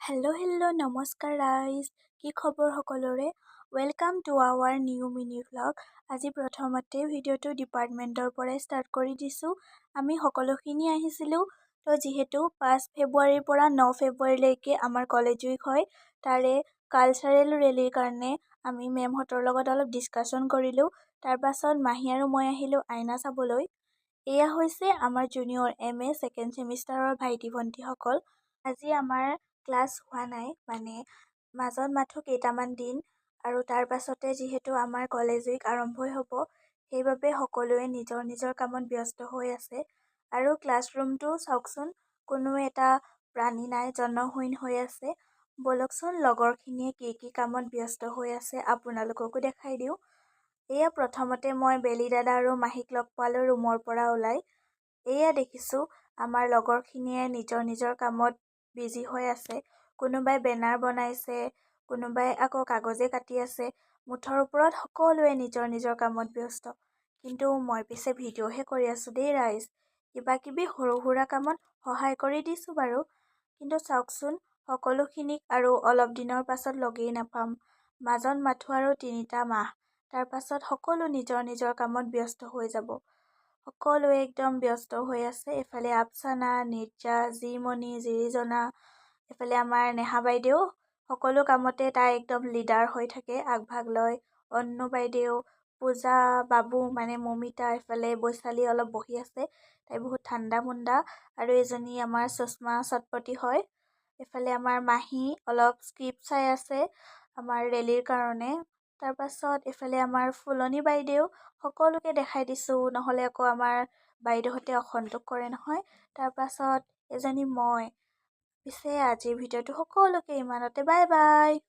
Hello' নমস্কাৰ ৰাইজ, কি খবৰ সকলোৰে? Welcome to our new mini vlog. আজি প্ৰথমতে ভিডিঅ'টো ডিপাৰ্টমেণ্টৰ পৰাই ষ্টাৰ্ট কৰি দিছোঁ। আমি সকলোখিনি আহিছিলোঁ। তো যিহেতু 5 ফেব্ৰুৱাৰীৰ পৰা 9 ফেব্ৰুৱাৰীলৈকে আমাৰ কলেজ উইক হয়, তাৰে কালচাৰেল ৰেলীৰ কাৰণে আমি মেমহঁতৰ লগত অলপ ডিছকাশ্যন কৰিলোঁ। তাৰপাছত মাহী আৰু মই আহিলোঁ আইনা চাবলৈ। এয়া হৈছে আমাৰ জুনিয়ৰ MA ছেকেণ্ড ছেমিষ্টাৰৰ ভাইটি ভণ্টিসকল। আজি আমাৰ ক্লাছ হোৱা নাই, মানে মাজত মাথো কেইটামান দিন, আৰু তাৰ পাছতে যিহেতু আমাৰ কলেজ উইক আৰম্ভই হ'ব, সেইবাবে সকলোৱে নিজৰ নিজৰ কামত ব্যস্ত হৈ আছে। আৰু ক্লাছৰুমটো চাওকচোন, কোনো এটা প্ৰাণী নাই, জনশূন্য হৈ আছে। বলকচোন লগৰখিনিয়ে কি কামত ব্যস্ত হৈ আছে আপোনালোককো দেখাই দিওঁ। এয়া প্ৰথমতে মই বেলি দাদা আৰু মাহীক লগ পালোঁ ৰুমৰ পৰা ওলাই। এয়া দেখিছোঁ আমাৰ লগৰখিনিয়ে নিজৰ নিজৰ কামত বিজি হৈ আছে। কোনোবাই বেনাৰ বনাইছে, কোনোবাই আকৌ কাগজে কাটি আছে। মুঠৰ ওপৰত সকলোৱে নিজৰ নিজৰ কামত ব্যস্ত। কিন্তু মই পিছে ভিডিঅ'হে কৰি আছোঁ দেই ৰাইজ। কিবা কিবি সৰু সুৰা কামত সহায় কৰি দিছোঁ বাৰু। কিন্তু চাওকচোন সকলোখিনিক আৰু অলপ দিনৰ পাছত লগেই নাপাম। মাজত মাথো আৰু 3টা মাহ। তাৰ পাছত সকলো নিজৰ নিজৰ কামত ব্যস্ত হৈ যাব। সকলোৱে একদম ব্যস্ত হৈ আছে। এফালে আফচানা, নিৰ্জা, জিমণি, জিৰিজনা, এফালে আমাৰ নেহা বাইদেউ। সকলো কামতে তাই একদম লিডাৰ হৈ থাকে, আগভাগ লয়। অন্নু বাইদেউ, পূজা, বাবু মানে মমিতা, এফালে বৈশালী অলপ বহি আছে, তাই বহুত ঠাণ্ডা মুণ্ডা, আৰু এজনী আমাৰ চশমা চটপটি হয়। এফালে আমাৰ মাহী অলপ স্ক্ৰিপ্ট চাই আছে আমাৰ ৰেলীৰ কাৰণে। তাৰপাছত এফালে আমাৰ ফুলনি বাইদেউ, সকলোকে দেখাই দিছোঁ, নহ'লে আকৌ আমাৰ বাইদেউহঁতে অসন্তোষ কৰে নহয়। তাৰপাছত এজনী মই। পিছে আজিৰ ভিডিঅ'টো সকলোকে ইমানতে, বাই বাই।